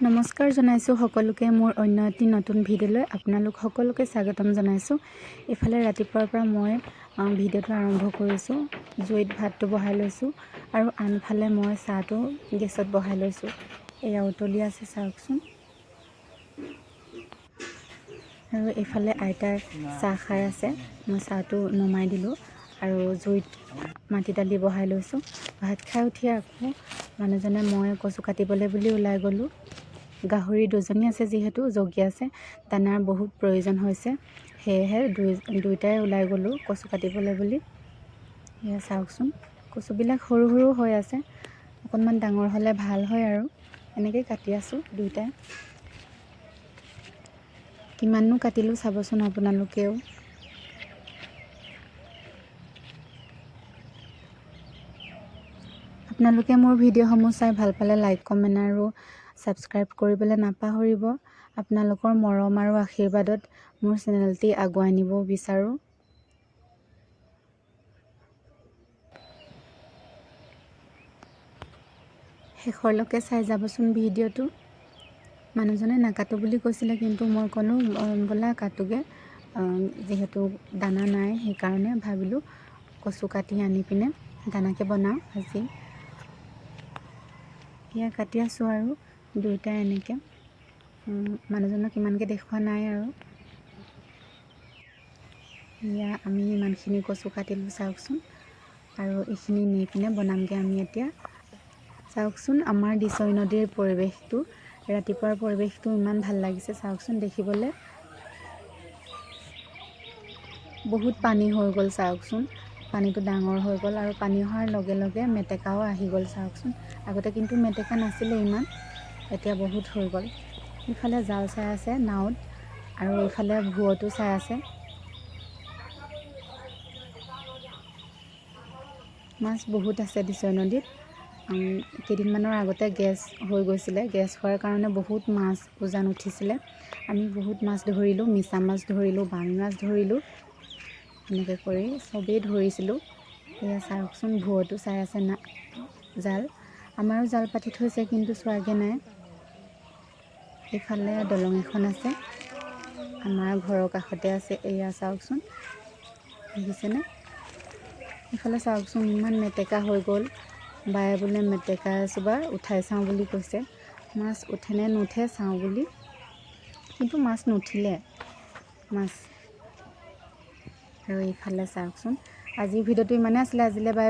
নমস্কাৰ জনাইছোঁ সকলোকে মোৰ অন্য এটি নতুন ভিডিঅ'লৈ আপোনালোক সকলোকে স্বাগতম জনাইছোঁ। ইফালে ৰাতিপুৱাৰ পৰা মই ভিডিঅ'টো আৰম্ভ কৰিছোঁ। জুইত ভাতটো বহাই লৈছোঁ আৰু আনফালে মই চাহটো গেছত বহাই লৈছোঁ। এয়া উতলি আছে চাওকচোন। আৰু এইফালে আইতাই চাহ খাই আছে, মই চাহটো নমাই দিলোঁ আৰু জুইত মাটি দালি বহাই লৈছোঁ। ভাত খাই উঠি আকৌ মানুহজনে মই কচু কাটিবলৈ বুলি ওলাই গ'লোঁ। গাহৰি দুজনী আছে, যিহেতু জগি আছে, দানাৰ বহুত প্ৰয়োজন হৈছে, সেয়েহে দুয়োটাই ওলাই গ'লোঁ কচু কাটিবলৈ বুলি। এয়া চাওকচোন, কচুবিলাক সৰু সৰু হৈ আছে, অকণমান ডাঙৰ হ'লে ভাল হয় আৰু এনেকৈ কাটি আছোঁ দুয়োটাই। কিমাননো কাটিলোঁ চাবচোন আপোনালোকেও। আপোনালোকে মোৰ ভিডিঅ'সমূহ চাই ভাল পালে লাইক কমেণ্ট আৰু ছাবস্ক্ৰাইব কৰিবলৈ নাপাহৰিব। আপোনালোকৰ মৰম আৰু আশীৰ্বাদত মোৰ চেনেলটি আগুৱাই নিব বিচাৰোঁ। শেষৰলৈকে চাই যাবচোন ভিডিঅ'টো। মানুহজনে নাকাটো বুলি কৈছিলে, কিন্তু মই ক'লোঁ ব'লা কাটোগৈ, যিহেতু দানা নাই সেইকাৰণে ভাবিলোঁ কচু কাটি আনি পিনে দানাকে বনাওঁ আজি। এয়া কাটি আছোঁ আৰু দুয়োটাই এনেকৈ। মানুহজনক ইমানকৈ দেখুওৱা নাই আৰু। এয়া আমি ইমানখিনি কচু কাটিলোঁ চাওকচোন, আৰু এইখিনি নি পিনে বনামগৈ আমি এতিয়া। চাওকচোন আমাৰ দিছৈ নদীৰ পৰিৱেশটো, ৰাতিপুৱাৰ পৰিৱেশটো ইমান ভাল লাগিছে চাওকচোন দেখিবলৈ। বহুত পানী হৈ গ'ল চাওকচোন, পানীটো ডাঙৰ হৈ গ'ল আৰু পানী অহাৰ লগে লগে মেটেকাও আহি গ'ল চাওকচোন। আগতে কিন্তু মেটেকা নাছিলে ইমান, এতিয়া বহুত হৈ গ'ল। ইফালে জাল চাই আছে নাৱত আৰু ইফালে ভুৱতো চাই আছে। মাছ বহুত আছে দিছৈ নদীত। কেইদিনমানৰ আগতে গেছ হৈ গৈছিলে, গেছ হোৱাৰ কাৰণে বহুত মাছ উজান উঠিছিলে। আমি বহুত মাছ ধৰিলোঁ, মিছা মাছ ধৰিলোঁ, বামি মাছ ধৰিলোঁ, এনেকৈ কৰি চবেই ধৰিছিলোঁ। এয়া চাওকচোন ভুৱতো চাই আছে জাল। আমাৰো জাল পাতি থৈছে, কিন্তু চোৱাগৈ নাই। এইফালে দলং এখন আছে, আমাৰ ঘৰৰ কাষতে আছে। এয়া চাওকচোন, দেখিছেনে? এইফালে চাওকচোন ইমান মেটেকা হৈ গ'ল। বায়ে বোলে মেটেকা এজোপা উঠাই চাওঁ বুলি কৈছে, মাছ উঠেনে নুঠে চাওঁ বুলি, কিন্তু মাছ নুঠিলে মাছ। আৰু এইফালে চাওকচোন, আজিৰ ভিডিঅ'টো ইমানেই আছিলে। আজিলৈ বাই।